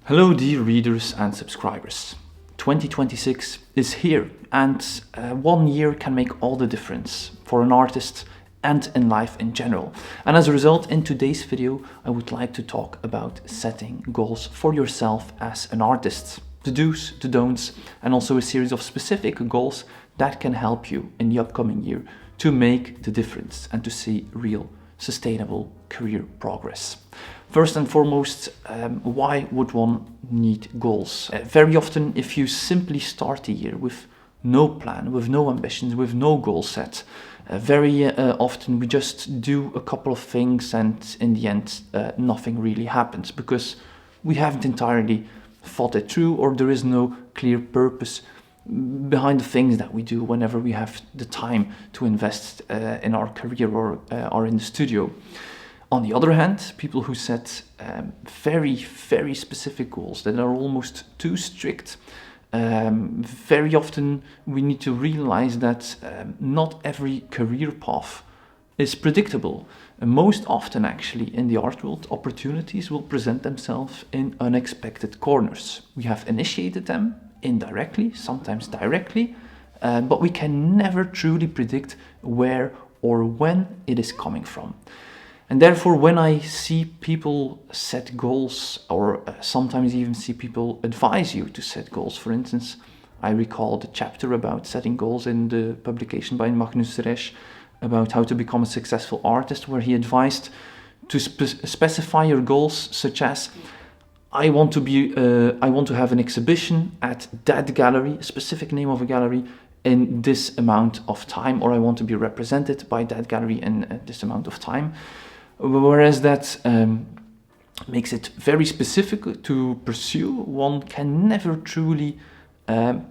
Hello dear readers and subscribers. 2026 is here and 1 year can make all the difference for an artist and in life in general. And as a result, in today's video, I would like to talk about setting goals for yourself as an artist. The do's, the don'ts, and also a series of specific goals that can help you in the upcoming year to make the difference and to see real sustainable career progress. First and foremost, why would one need goals? Very often, if you simply start the year with no plan, with no ambitions, with no goal set, very often we just do a couple of things and in the end nothing really happens because we haven't entirely thought it through, or there is no clear purpose behind the things that we do whenever we have the time to invest in our career or in the studio. On the other hand, people who set very specific goals that are almost too strict, very often we need to realize that not every career path is predictable. And most often actually in the art world, opportunities will present themselves in unexpected corners. We have initiated them indirectly, sometimes directly, but we can never truly predict where or when it is coming from. And therefore, when I see people set goals, or sometimes even see people advise you to set goals, for instance, I recall the chapter about setting goals in the publication by Magnus Resch about how to become a successful artist, where he advised to specify your goals, such as I want to have an exhibition at that gallery, a specific name of a gallery, in this amount of time, or I want to be represented by that gallery in this amount of time. Whereas that makes it very specific to pursue. One can never truly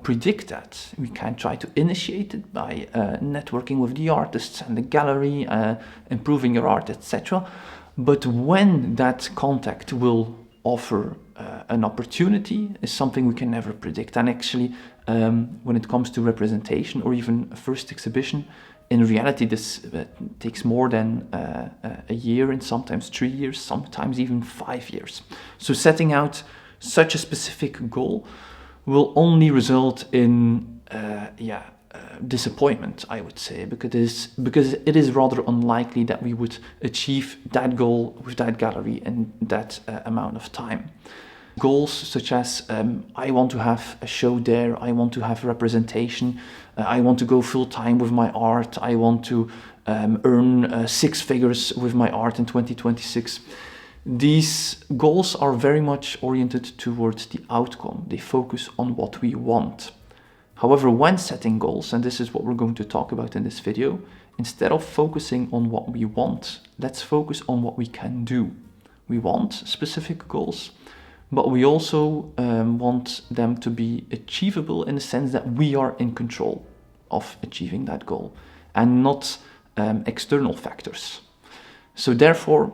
predict that. We can try to initiate it by networking with the artists and the gallery, improving your art, etc. But when that contact will offer an opportunity is something we can never predict. And actually, when it comes to representation or even a first exhibition, in reality, this takes more than a year and sometimes 3 years, sometimes even 5 years. So setting out such a specific goal will only result in disappointment, I would say, because it is rather unlikely that we would achieve that goal with that gallery in that amount of time. Goals such as I want to have a show there, I want to have representation, I want to go full-time with my art, I want to earn 6 figures with my art in 2026. These goals are very much oriented towards the outcome. They focus on what we want. However, when setting goals, and this is what we're going to talk about in this video, instead of focusing on what we want, let's focus on what we can do. We want specific goals, but we also want them to be achievable in the sense that we are in control of achieving that goal and not external factors. So therefore,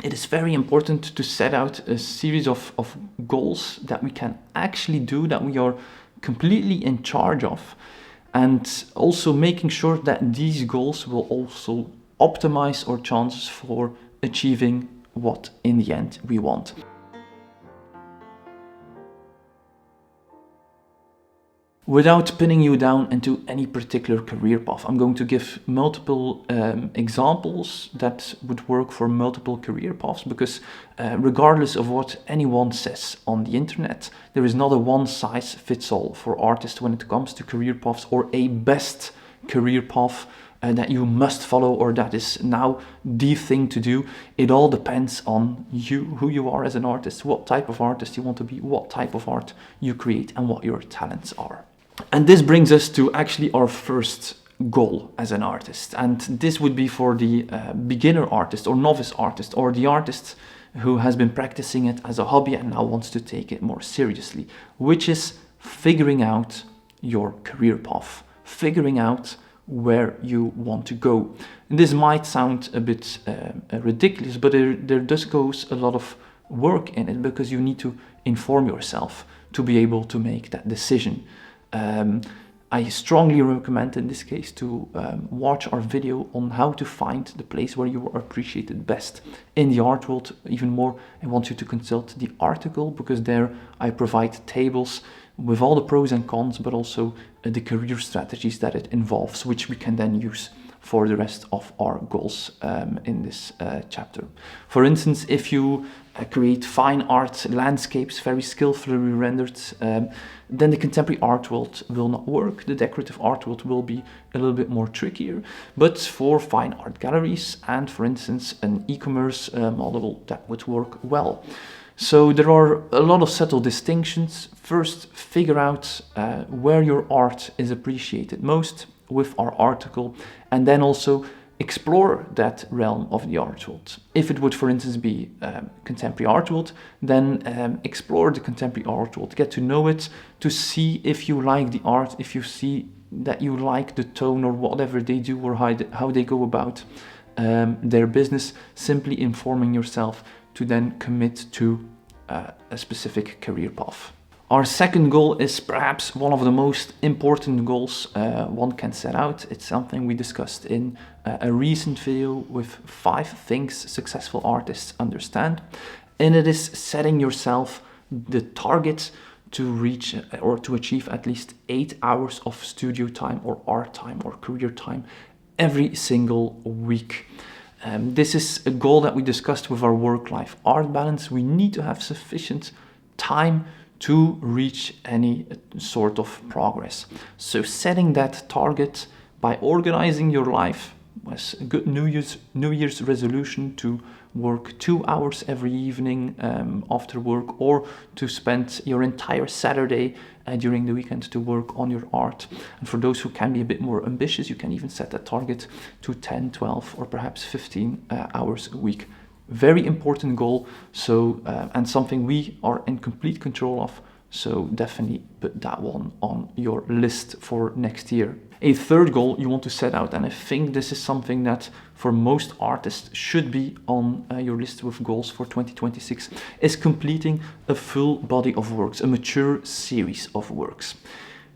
it is very important to set out a series of goals that we can actually do, that we are completely in charge of, and also making sure that these goals will also optimize our chances for achieving what in the end we want. Without pinning you down into any particular career path, I'm going to give multiple examples that would work for multiple career paths, because regardless of what anyone says on the internet, there is not a one-size-fits-all for artists when it comes to career paths, or a best career path that you must follow, or that is now the thing to do. It all depends on you, who you are as an artist, what type of artist you want to be, what type of art you create, and what your talents are. And this brings us to actually our first goal as an artist. And this would be for the beginner artist or novice artist, or the artist who has been practicing it as a hobby and now wants to take it more seriously, which is figuring out your career path, figuring out where you want to go. And this might sound a bit ridiculous, but there does goes a lot of work in it, because you need to inform yourself to be able to make that decision. I strongly recommend in this case to watch our video on how to find the place where you are appreciated best in the art world. Even more, I want you to consult the article, because there I provide tables with all the pros and cons, but also the career strategies that it involves, which we can then use for the rest of our goals in this chapter. For instance, if you create fine art landscapes, very skillfully rendered, then the contemporary art world will not work. The decorative art world will be a little bit more trickier. But for fine art galleries and, for instance, an e-commerce model, that would work well. So there are a lot of subtle distinctions. First, figure out where your art is appreciated most with our article, and then also explore that realm of the art world. If it would, for instance, be contemporary art world, then explore the contemporary art world, get to know it, to see if you like the art, if you see that you like the tone or whatever they do, or how they go about their business, simply informing yourself to then commit to a specific career path. Our second goal is perhaps one of the most important goals one can set out. It's something we discussed in a recent video with 5 things successful artists understand. And it is setting yourself the target to reach or to achieve at least 8 hours of studio time or art time or career time every single week. This is a goal that we discussed with our work-life art balance. We need to have sufficient time to reach any sort of progress. So setting that target by organizing your life was a good New Year's resolution to work 2 hours every evening after work, or to spend your entire Saturday during the weekend to work on your art. And for those who can be a bit more ambitious, you can even set that target to 10, 12, or perhaps 15 hours a week. Very important goal, so and something we are in complete control of, so definitely put that one on your list for next year. A third goal you want to set out, and I think this is something that for most artists should be on your list with goals for 2026, is completing a full body of works, a mature series of works.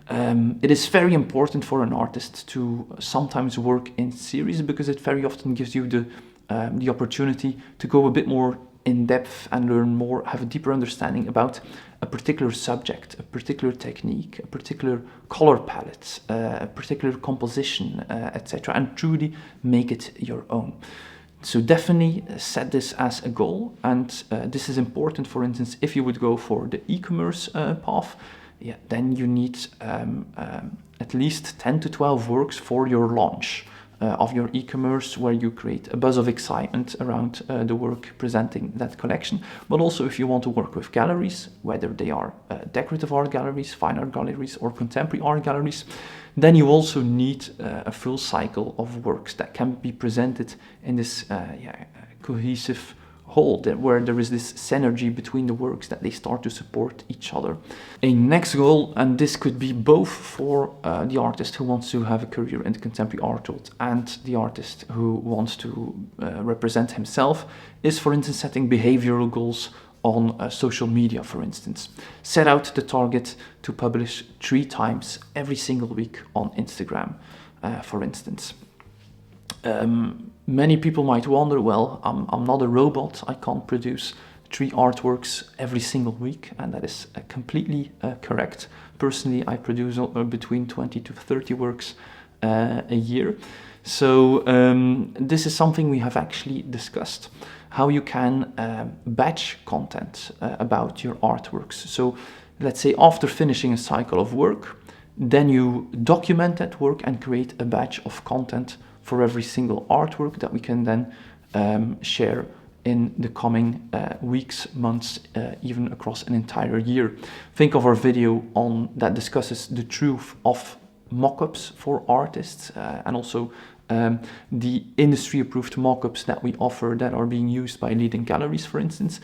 It is very important for an artist to sometimes work in series, because it very often gives you the opportunity to go a bit more in depth and learn more, have a deeper understanding about a particular subject, a particular technique, a particular color palette, a particular composition, etc., and truly make it your own. So definitely set this as a goal, and this is important. For instance, if you would go for the e-commerce path, then you need at least 10 to 12 works for your launch of your e-commerce, where you create a buzz of excitement around the work presenting that collection. But also, if you want to work with galleries, whether they are decorative art galleries, fine art galleries, or contemporary art galleries, then you also need a full cycle of works that can be presented in this cohesive whole, where there is this synergy between the works, that they start to support each other. A next goal, and this could be both for the artist who wants to have a career in the contemporary art world and the artist who wants to represent himself, is, for instance, setting behavioral goals on social media. For instance, set out the target to publish 3 times every single week on Instagram, for instance. Many people might wonder, well, I'm not a robot, I can't produce 3 artworks every single week, and that is completely correct. Personally, I produce between 20 to 30 works a year. So this is something we have actually discussed, how you can batch content about your artworks. So let's say after finishing a cycle of work, then you document that work and create a batch of content for every single artwork that we can then share in the coming weeks, months, even across an entire year. Think of our video on that discusses the truth of mock-ups for artists, and also the industry-approved mock-ups that we offer that are being used by leading galleries, for instance.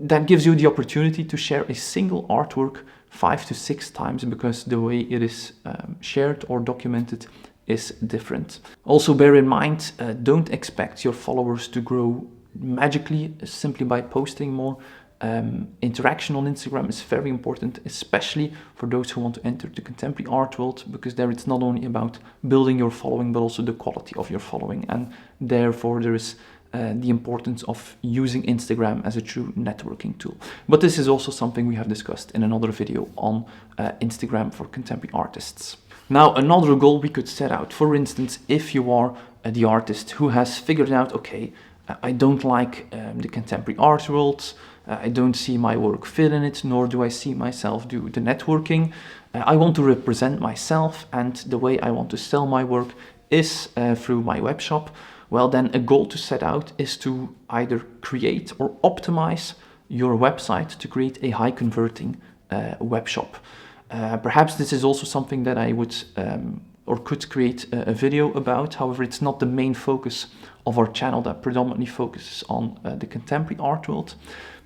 That gives you the opportunity to share a single artwork 5 to 6 times, because the way it is shared or documented is different. Also bear in mind, don't expect your followers to grow magically simply by posting more. Interaction on Instagram is very important, especially for those who want to enter the contemporary art world, because there it's not only about building your following, but also the quality of your following. And therefore there is the importance of using Instagram as a true networking tool. But this is also something we have discussed in another video on Instagram for contemporary artists. Now, another goal we could set out, for instance, if you are the artist who has figured out, okay, I don't like the contemporary art world, I don't see my work fit in it, nor do I see myself do the networking. I want to represent myself, and the way I want to sell my work is through my web shop. Well, then a goal to set out is to either create or optimize your website to create a high converting web shop. Perhaps this is also something that I would or could create a video about. However, it's not the main focus of our channel that predominantly focuses on the contemporary art world.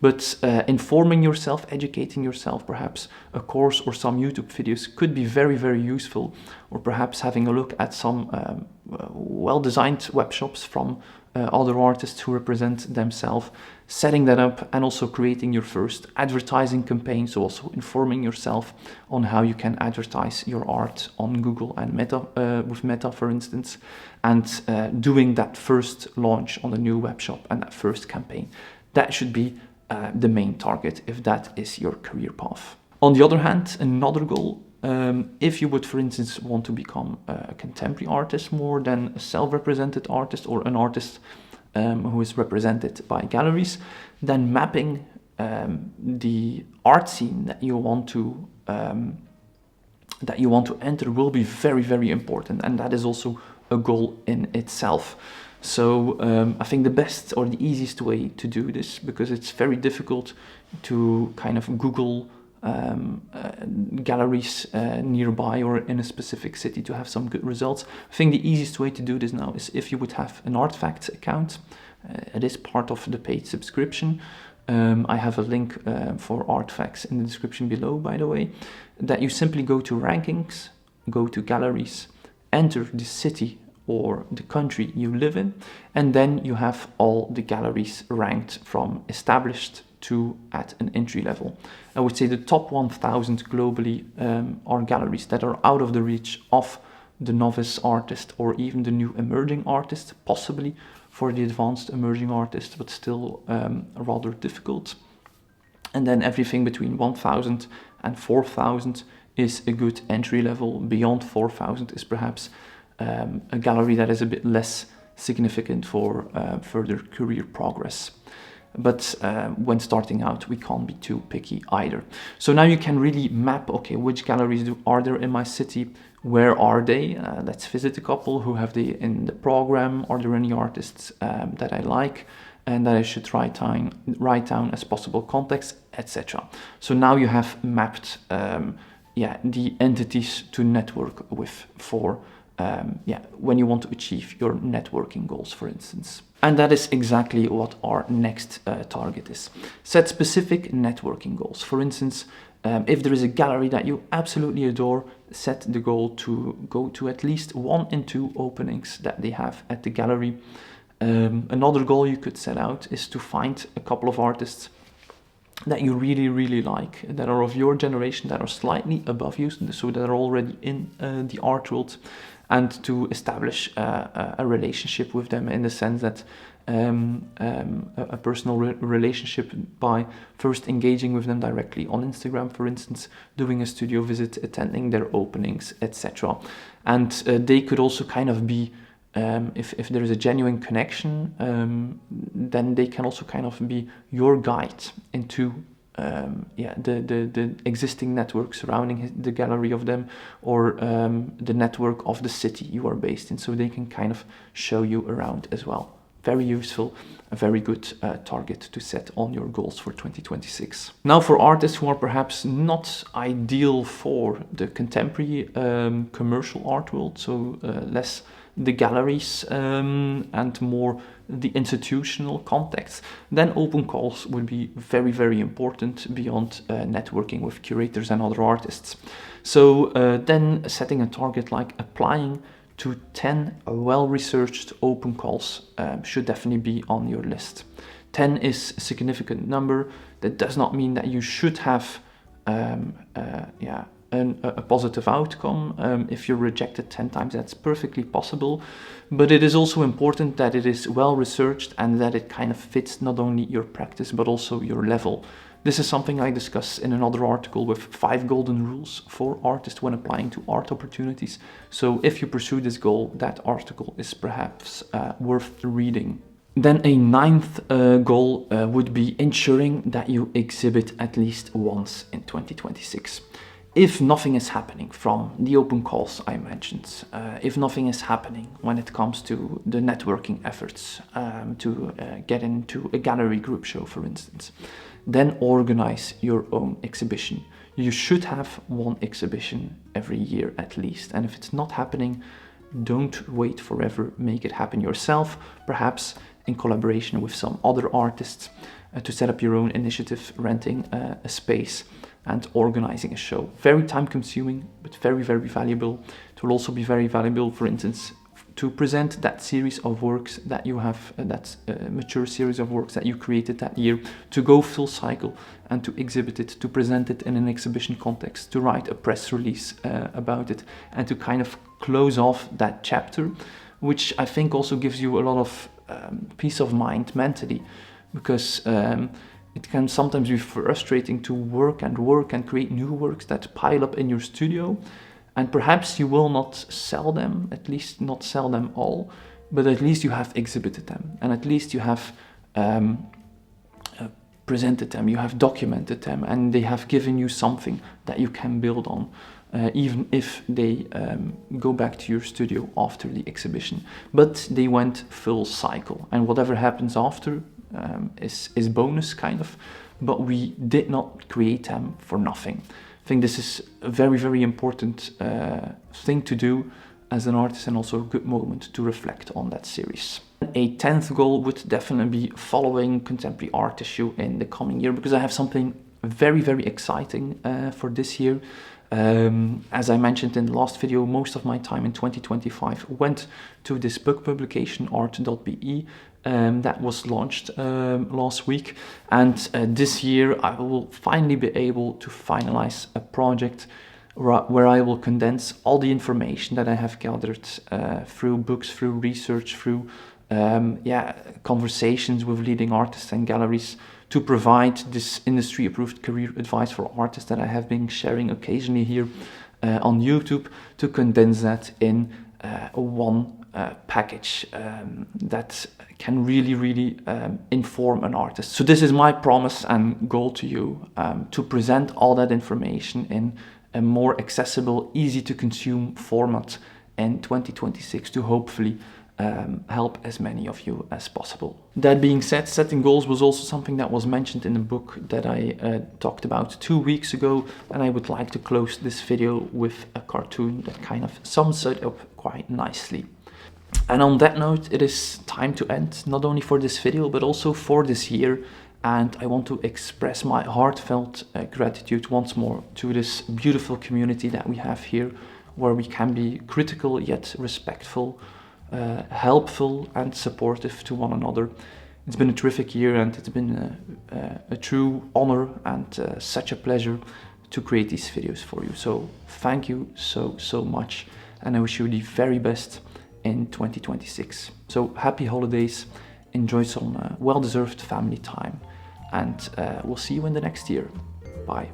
But informing yourself, educating yourself, perhaps a course or some YouTube videos could be very, very useful. Or perhaps having a look at some well-designed web shops from other artists who represent themselves, setting that up, and also creating your first advertising campaign. So also informing yourself on how you can advertise your art on Google and Meta, with Meta, for instance, and doing that first launch on the new web shop and that first campaign. That should be the main target if that is your career path. On the other hand, another goal, if you would, for instance, want to become a contemporary artist more than a self-represented artist or an artist who is represented by galleries, then mapping the art scene that you want to enter will be very, very important, and that is also a goal in itself. So I think the best or the easiest way to do this, because it's very difficult to kind of Google galleries nearby or in a specific city to have some good results. I think the easiest way to do this now is if you would have an Artifacts account. It is part of the paid subscription. I have a link for Artifacts in the description below, by the way, that you simply go to rankings, go to galleries, enter the city or the country you live in, and then you have all the galleries ranked from established to at an entry level. I would say the top 1,000 globally are galleries that are out of the reach of the novice artist or even the new emerging artist, possibly for the advanced emerging artist, but still rather difficult. And then everything between 1,000 and 4,000 is a good entry level. Beyond 4,000 is perhaps a gallery that is a bit less significant for further career progress. But when starting out, we can't be too picky either. So now you can really map, okay, which galleries are there in my city? Where are they? Let's visit a couple. Who have they in the program? Are there any artists that I like and that I should write down as possible contacts, etc. So now you have mapped the entities to network with for when you want to achieve your networking goals, for instance. And that is exactly what our next target is. Set specific networking goals. For instance, if there is a gallery that you absolutely adore, set the goal to go to at least 1 in 2 openings that they have at the gallery. Another goal you could set out is to find a couple of artists that you really, really like, that are of your generation, that are slightly above you, so that are already in the art world, and to establish a relationship with them in the sense that a personal relationship by first engaging with them directly on Instagram, for instance, doing a studio visit, attending their openings, etc. And they could also kind of be, if there is a genuine connection, then they can also kind of be your guide into the existing network surrounding the gallery of them, or the network of the city you are based in, so they can kind of show you around as well. Very useful, a very good target to set on your goals for 2026. Now, for artists who are perhaps not ideal for the contemporary commercial art world, so less the galleries and more the institutional context, then open calls would be very, very important beyond networking with curators and other artists. So then setting a target like applying to 10 well-researched open calls should definitely be on your list. 10 is a significant number. That does not mean that you should have a positive outcome. If you're rejected 10 times, that's perfectly possible. But it is also important that it is well researched and that it kind of fits not only your practice, but also your level. This is something I discuss in another article with 5 golden rules for artists when applying to art opportunities. So if you pursue this goal, that article is perhaps worth reading. Then a 9th goal would be ensuring that you exhibit at least once in 2026. If nothing is happening from the open calls I mentioned, if nothing is happening when it comes to the networking efforts to get into a gallery group show, for instance, then organize your own exhibition. You should have one exhibition every year at least. And if it's not happening, don't wait forever, make it happen yourself, perhaps in collaboration with some other artists, to set up your own initiative, renting a space and organizing a show. Very time consuming, but very, very valuable. It will also be very valuable, for instance, to present that series of works that you have, that mature series of works that you created that year, to go full cycle and to exhibit it, to present it in an exhibition context, to write a press release about it, and to kind of close off that chapter, which I think also gives you a lot of peace of mind mentally, because it can sometimes be frustrating to work and create new works that pile up in your studio, and perhaps you will not sell them, at least not sell them all, but at least you have exhibited them, and at least you have presented them, you have documented them, and they have given you something that you can build on, even if they go back to your studio after the exhibition. But they went full cycle, and whatever happens after is bonus kind of, but we did not create them for nothing. I think this is a very, very important thing to do as an artist, and also a good moment to reflect on that series. A 10th goal would definitely be following contemporary art issue in the coming year, because I have something very, very exciting for this year. As I mentioned in the last video, most of my time in 2025 went to this book publication, art.be, that was launched last week. And this year I will finally be able to finalize a project where I will condense all the information that I have gathered through books, through research, through conversations with leading artists and galleries, to provide this industry-approved career advice for artists that I have been sharing occasionally here on YouTube, to condense that in one package that can really inform an artist. So this is my promise and goal to you, to present all that information in a more accessible, easy to consume format in 2026, to hopefully help as many of you as possible. That being said, setting goals was also something that was mentioned in the book that I talked about 2 weeks ago, and I would like to close this video with a cartoon that kind of sums it up quite nicely. And on that note, it is time to end, not only for this video, but also for this year. And I want to express my heartfelt gratitude once more to this beautiful community that we have here, where we can be critical yet respectful, helpful and supportive to one another. It's been a terrific year, and it's been a true honor and such a pleasure to create these videos for you. So thank you so much, and I wish you the very best in 2026. So happy holidays, enjoy some well-deserved family time, and we'll see you in the next year. Bye.